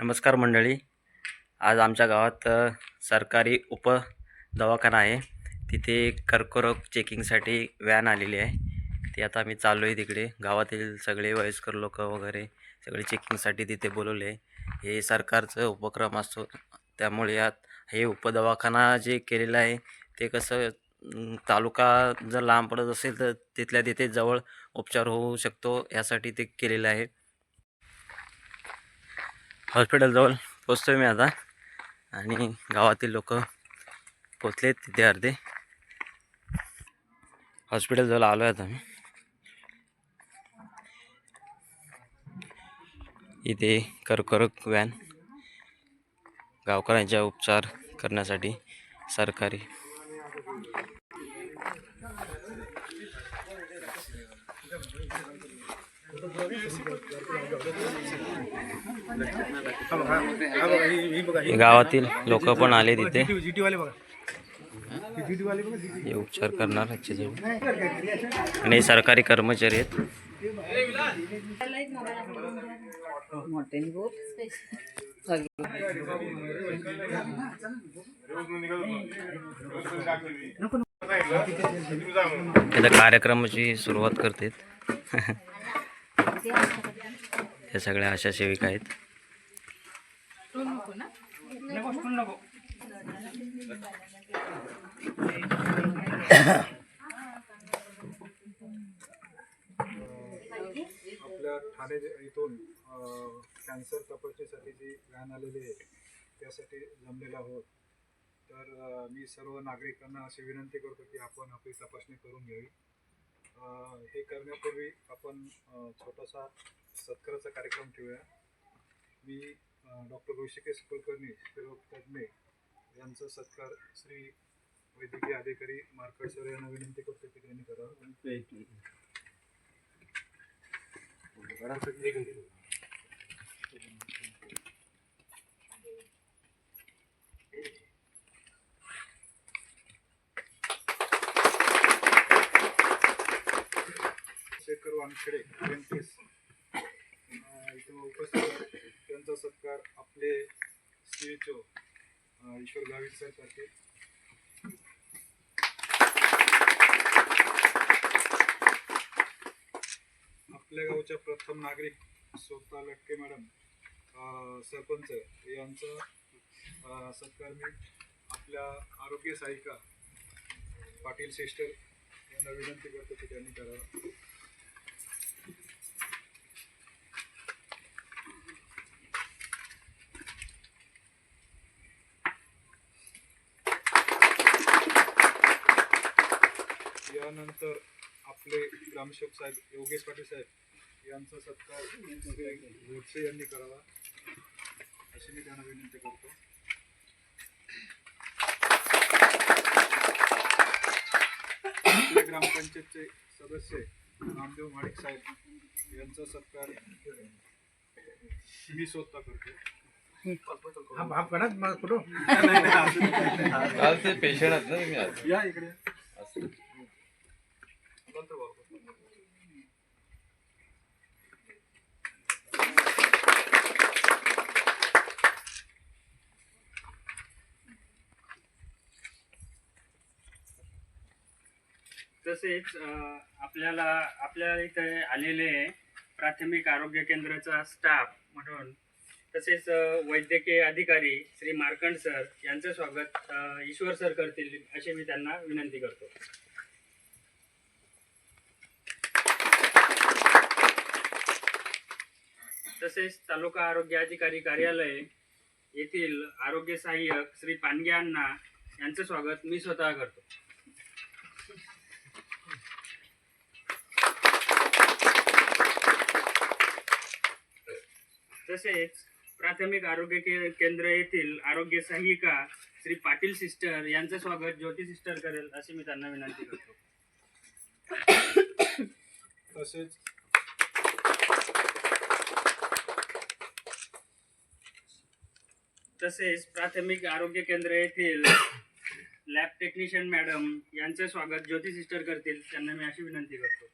नमस्कार मंडळी. आज आमच्या गावात सरकारी दवाखाना आहे. तिथे कर्करोग चेकिंगसाठी व्हॅन आलेली आहे. ती आता आम्ही चाललो आहे तिकडे. गावातील सगळे वयस्कर लोक वगैरे सगळे चेकिंगसाठी तिथे बोलवले. हे सरकारचं उपक्रम असतो, त्यामुळे यात हे उपदवाखाना जे केलेलं आहे ते कसं तालुका जर लांब पडत असेल तर तिथल्या तिथे जवळ उपचार होऊ शकतो, यासाठी ते केलेलं आहे. हॉस्पिटलजवळ पोचतोय मी आता आणि गावातील लोक पोचलेत तिथे अर्धे. हॉस्पिटलजवळ आलो आहे आता मी. इथे कर्करोग व्हॅन गावकऱ्यांचा उपचार करण्यासाठी सरकारी. गावातील लोक पण आले तिथे, हे उपचार करणार आणि सरकारी कर्मचारी आहेत. कार्यक्रमाची सुरुवात करतात. हे सगळ्या आशा सेविका आहेत. आपल्या ठाणे इथून कॅन्सर तपासणीसाठी जी व्हॅन आलेली आहे त्यासाठी जमलेला आहोत. तर मी सर्व नागरिकांना अशी विनंती करतो की आपण आपली तपासणी करून घ्यावी. हे करण्यापूर्वी आपण छोटासा सत्काराचा कार्यक्रम ठेवूया. मी डॉक्टर ऋषिकेश कुलकर्णी, स्त्रीरोगतज्ञ यांचा सत्कार श्री वैद्यकीय अधिकारी मार्कड सर यांना विनंती करतो की त्यांनी करावं. शेखर वानखेडे इथं उपस्थित, त्यांचा सत्कार आपले CHO ईश्वर गावित सर करते. आपल्या गावच्या प्रथम नागरिक स्वतः लटके मॅडम, सरपंच यांचा सत्कार मी आपल्या आरोग्य सहायिका पाटील सिस्टर यांना विनंती करतो की त्यांनी करावं. यानंतर आपले ग्रामसेवक साहेब योगेश पाटील साहेब यांचा सत्कार गोडसे यांनी करावा अशी मी त्यांना विनंती करतो. आपल्या ग्रामपंचायतचे सदस्य नामदेव माडिक साहेब यांचा सत्कार मी स्वतः करतो. पेशंट ना या इकडे. तसेच आपल्या इथे आलेले प्राथमिक आरोग्य केंद्राचा स्टाफ म्हणून, तसेच वैद्यकीय अधिकारी श्री मार्कंड सर यांचं स्वागत ईश्वर सर करतील अशी मी त्यांना विनंती करतो. तसेच तालुका आरोग्य अधिकारी कार्यालय येथील आरोग्य सहाय्यक श्री पानगे अण्णा यांचं स्वागत मी स्वतः करतो. तसेच प्राथमिक आरोग्य केंद्र येथील आरोग्य सहाय्यिका श्री पाटील सिस्टर यांचं स्वागत ज्योती सिस्टर करेल अशी मी त्यांना विनंती करतो. तसेच प्राथमिक आरोग्य केंद्र येथील लॅब टेक्निशियन मॅडम यांचं स्वागत ज्योती सिस्टर करतील, त्यांना मी अशी विनंती करतो.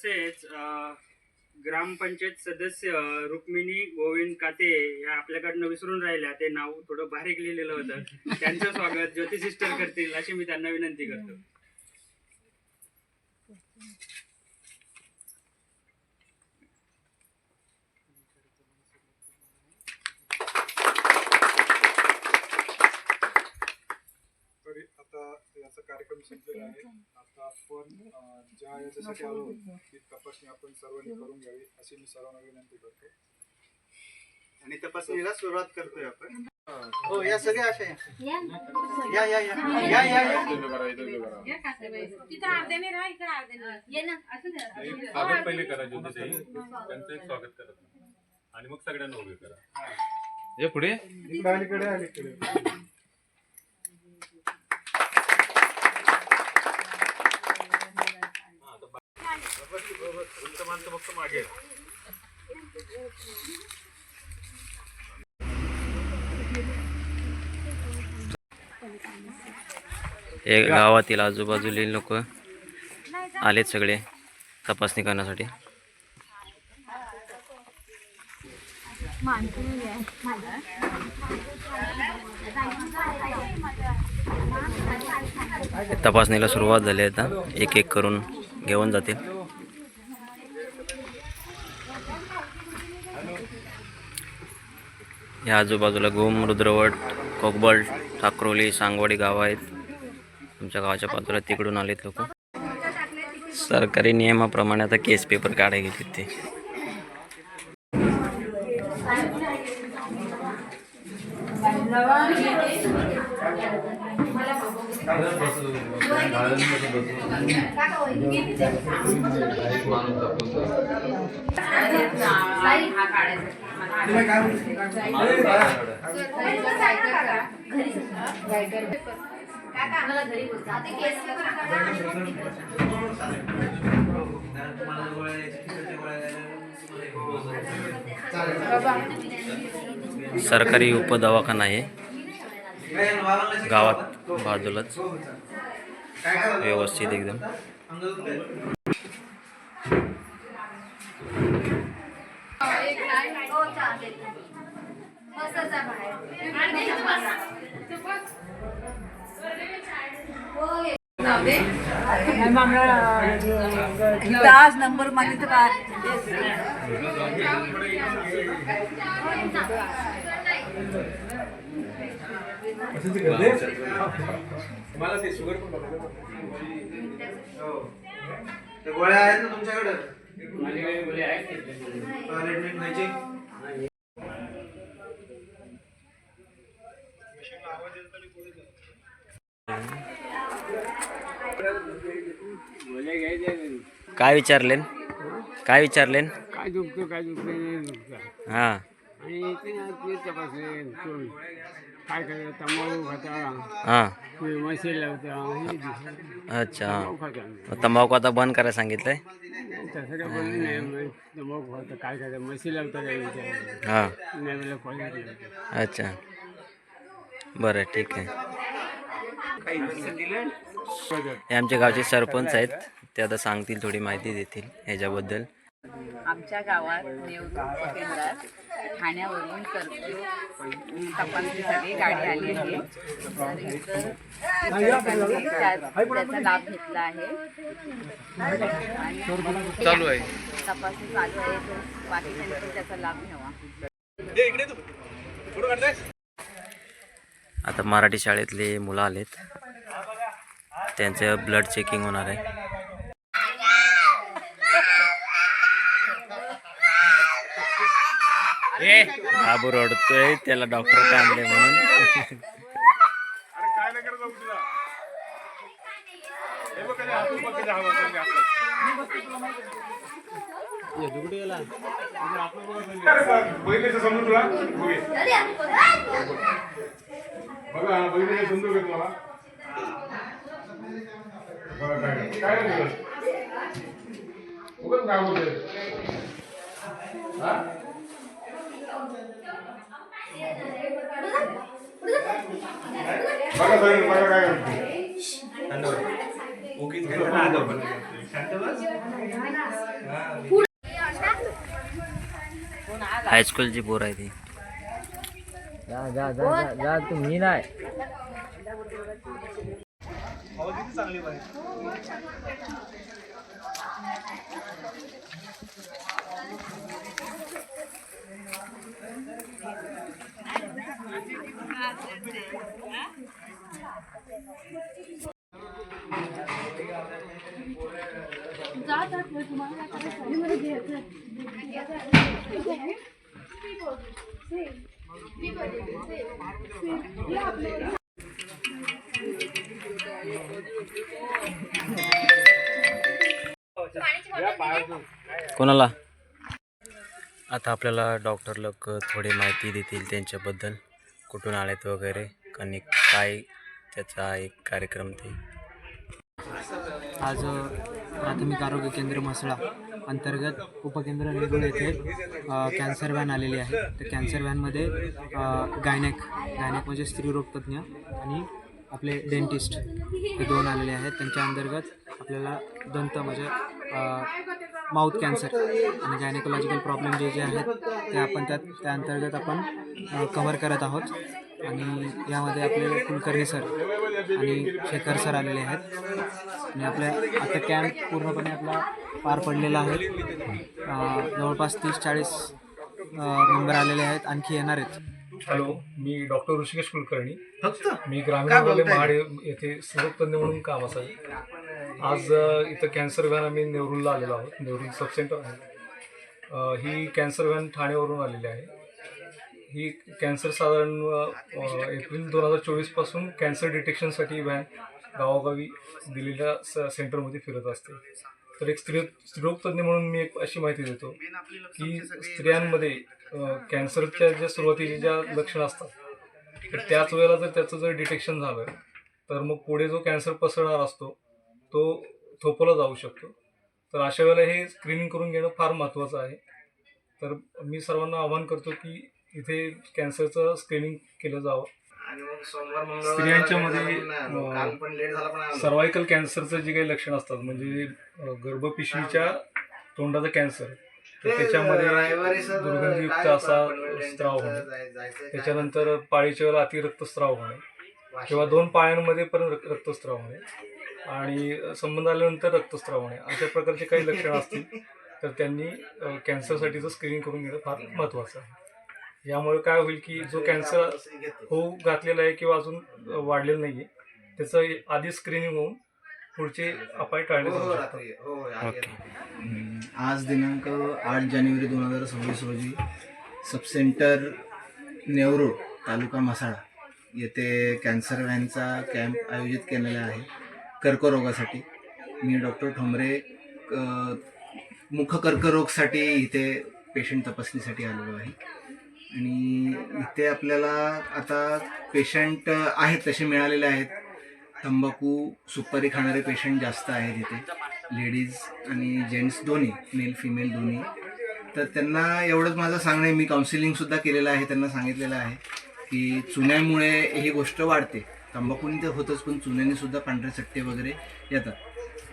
तसेच ग्रामपंचायत सदस्य रुक्मिणी गोविंद काते या आपल्याकडनं विसरून राहिल्या, ते नाव थोडं बारीक लिहिलेलं होतं. त्यांचं स्वागत ज्योती सिस्टर करतील अशी मी त्यांना विनंती करतो. तरी आता याचा कार्यक्रम संपलेला आहे. आता आपण ज्या याच्यासाठी आलो ती तपासणी आपण सर्वांनी करून घ्यावी अशी मी सर्वांना विनंती करतो. आणि तपासणीला सुरुवात करतोय आपण. हो या सगळ्या अशा या या या या या या या. स्वागत पहिले करा ज्योतिताई, त्यांचं एक स्वागत करा आणि मग सगळ्यांना उभे करा. हे पुढे इकडे अलीकडे अलीकडे. माणसं फक्त मागे. हे गावातील आजूबाजूतील लोक आलेत सगळे तपासणी करण्यासाठी. तपासणीला सुरुवात झाली आहे. आता एक एक करून घेऊन जातील. या आजूबाजूला घुम, रुद्रवट, कोकबल, ठाकरोली, सांगवाडी गावं आहेत. तुमच्या गावाच्या बाजूला तिकडून आलेत लोक. सरकारी नियमाप्रमाणे आता केस पेपर काढायला गेलेत ते. सरकारी उपदवाखाना आहे गावात बाजूलाच, व्यवस्थित एकदम. आज नंबर मागितलं का? मला ते शुगर पण गोळ्या आहेत ना तुमच्याकडे? टॉयलेट न्यायची. काय विचारले? काय विचारले? काय दुखतो काय दुखतो नाही. हां आणि ते तपासले काय करायचं, तंबाखू खाता, हां मशीन लावता, अच्छा. खाता. मग तंबाखू आता बंद करायला सांगितलंय. तसं काय बोललं नाही. तंबाखू खाता काय करायचं, मशीन लावता काय विचार हां नाही मला कॉलेज. अच्छा बरं ठीक आहे. हे आमच्या गावचे सरपंच आहेत, ते आता सांगतील, थोडी माहिती देतील ह्याच्याबद्दल. आमच्या गावात नेवरूड उपकेंद्रात ठाण्यावरून तपासणीसाठी गाडी आली आहे. तर इतर त्याचा लाभ घेतला आहे आणि चालू आहे. तपासणी चालू आहे. तर बाकीच्यांनी पण त्याचा लाभ घ्यावा. आता मराठी शाळेतले मुलं आलेत, त्यांचं ब्लड चेकिंग होणार आहे. बाबू रडतोय, त्याला डॉक्टर आणले म्हणून. बघितलं समजून तुला बघा, बघितलं समजू का तुम्हाला? काय उगाच काय बोलतोय? बघा बघा काय हायस्कूलची पोर आहे ती. जा तुम्ही नाही. कोणाला? आता आपल्याला डॉक्टर लोक थोडी माहिती देतील त्यांच्याबद्दल, कुठून आलेत वगैरे, आणि काय त्याचा एक कार्यक्रम ते. आज प्राथमिक आरोग्य केंद्र म्हसळा अंतर्गत उपकेंद्र नेरुळ येथे कॅन्सर व्हॅन आलेली आहे. तर कॅन्सर व्हॅनमध्ये गायनेक म्हणजे स्त्रीरोगतज्ञ आणि आपले डेंटिस्ट हे दोन आलेले आहेत. त्यांच्या अंतर्गत आपल्याला दंत म्हणजे माउथ कॅन्सर आणि गायनेकोलॉजिकल प्रॉब्लेम जे आहेत ते आपण त्या अंतर्गत आपण कव्हर करत आहोत. आणि यामध्ये आपले कुलकर्णी सर आणि शेखर सर आलेले आहेत. आणि आपल्या आता कॅम्प पूर्णपणे आपला पार पडलेला आहे. जवळपास 30-40 मेंबर आलेले आहेत, आणखी येणार आहेत. हॅलो, मी डॉक्टर ऋषिकेश कुलकर्णी. फक्त मी काय ग्रामीण बोलताय? महाड येथे स्त्रीरोगतज्ञ म्हणून काम असावे. आज इथं कॅन्सर व्हॅन आम्ही नेरूळला आलेलो आहोत. नेरूळ सब सेंटर आहे. ही कॅन्सर व्हॅन ठाण्यावरून आलेली आहे. ही कॅन्सर साधारण एप्रिल 2024 पासून कॅन्सर डिटेक्शनसाठी व्हॅन गावोगावी दिलेल्या सेंटरमध्ये फिरत असते. तर एक स्त्रीरोगतज्ञ म्हणून मी एक अशी माहिती देतो की स्त्रियांमध्ये कॅन्सरच्या ज्या सुरुवातीचे ज्या लक्षणं असतात, तर त्याच वेळेला जर त्याचं जर डिटेक्शन झालं तर मग पुढे जो कॅन्सर पसरणार असतो तो थोपवला जाऊ शकतो. तर अशा वेळेला हे स्क्रीनिंग करून घेणं फार महत्त्वाचं आहे. तर मी सर्वांना आवाहन करतो की इथे कॅन्सरचं स्क्रीनिंग केलं जावं. स्त्रियांच्यामध्ये सर्वायकल कॅन्सरचं जे काही लक्षण असतात, म्हणजे गर्भपिशवीच्या तोंडाचं कॅन्सर, तर त्याच्यामध्ये दुर्गंधयुक्त असा स्त्राव होणे, त्याच्यानंतर पाळीच्या वेळेला अतिरक्तस्राव होणे किंवा 2 पाळ्यांमध्ये पण रक्तस्राव होणे आणि संबंध आल्यानंतर रक्तस्राव होणे, अशा प्रकारचे काही लक्षणं असतील तर त्यांनी कॅन्सरसाठीचं स्क्रीनिंग करून घेणं फार महत्त्वाचं आहे. यामुळे काय होईल की जो कॅन्सर होऊ घातलेला आहे किंवा अजून वाढलेलं नाही आहे, त्याचं आधी स्क्रीनिंग होऊन पुढचे अपाय टाळले जाऊ शकतात. ओके. आज दिनांक 8 जानेवारी 2026 रोजी सबसेंटर नेवरूळ तालुका म्हसाळा येथे कॅन्सर व्हॅनचा कॅम्प आयोजित केलेला आहे कर्करोगासाठी. मी डॉक्टर ठोंबरे मुखकर्करोगसाठी इथे पेशंट तपासणीसाठी आलेलो आहे. आणि इथे आपल्याला आता पेशंट आहेत तसे मिळालेले आहेत. तंबाखू सुपारी खाणारे पेशंट जास्त आहेत इथे, लेडीज आणि जेंट्स दोन्ही, मेल फिमेल दोन्ही. तर त्यांना एवढंच माझं सांगणं आहे, मी काउन्सिलिंगसुद्धा केलेलं आहे, त्यांना सांगितलेलं आहे की चुन्यामुळे ही गोष्ट वाढते. तंबाखूने तर होतच, पण चुन्याने सुद्धा पांढरे चट्टे वगैरे येतात.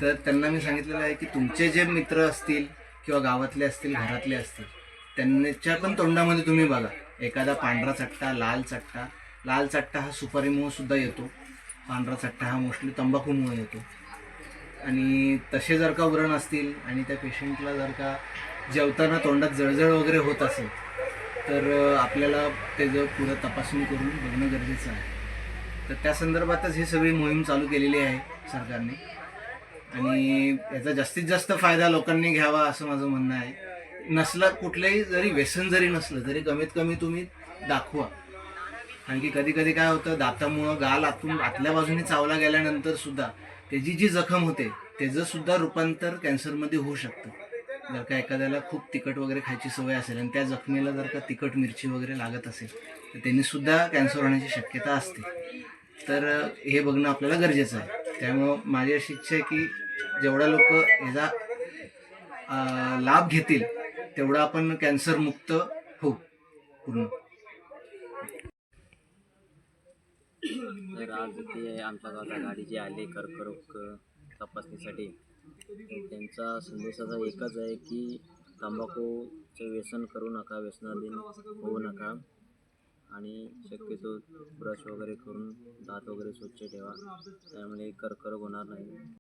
तर त्यांना मी सांगितलेलं आहे की तुमचे जे मित्र असतील किंवा गावातले असतील, घरातले असतील, त्यांच्या पण तोंडामध्ये तुम्ही बघा एखादा पांढरा चट्टा, लाल चट्टा हा सुपारीमुळे सुद्धा येतो, पांढरा चट्टा हा मोस्टली तंबाखूमुळे येतो. आणि तसे जर का व्रण असतील आणि त्या पेशंटला जर का जेवताना तोंडात जळजळ वगैरे होत असेल तर आपल्याला त्याचं पुढं तपासणी करून बघणं गरजेचं आहे. तर त्या संदर्भातच ही सगळी मोहीम चालू केलेली आहे सरकारने. आणि याचा जास्तीत जास्त फायदा लोकांनी घ्यावा असं माझं म्हणणं आहे. नसलं कुठलंही जरी व्यसन जरी नसलं तरी कमीत कमी तुम्ही दाखवा. कारण की कधी कधी काय होतं, दातामुळं गाल आतल्या बाजूने चावला गेल्यानंतर सुद्धा त्याची जी जखम होते त्याचं सुद्धा रूपांतर कॅन्सरमध्ये होऊ शकतं. जर का एखाद्याला खूप तिखट वगैरे खायची सवय असेल आणि त्या जखमेला जर का तिखट मिरची वगैरे लागत असेल तर त्यांनी सुद्धा कॅन्सर होण्याची शक्यता असते. तर हे बघणं आपल्याला गरजेचं आहे. त्यामुळं माझी अशी इच्छा आहे की जेवढा लोक ह्याचा लाभ घेतील तेवढा आपण कॅन्सरमुक्त होऊ पूर्ण. तर आज ते आमच्या गावाला गाडी जी आली कर्करोग तपासणीसाठी. त्यांचा संदेशाचा एकच आहे की तंबाखूचं व्यसन करू नका, व्यसनाधीन होऊ नका आणि शक्यतो ब्रश वगैरे करून दात वगैरे स्वच्छ ठेवा, त्यामुळे कर्करोग होणार नाही.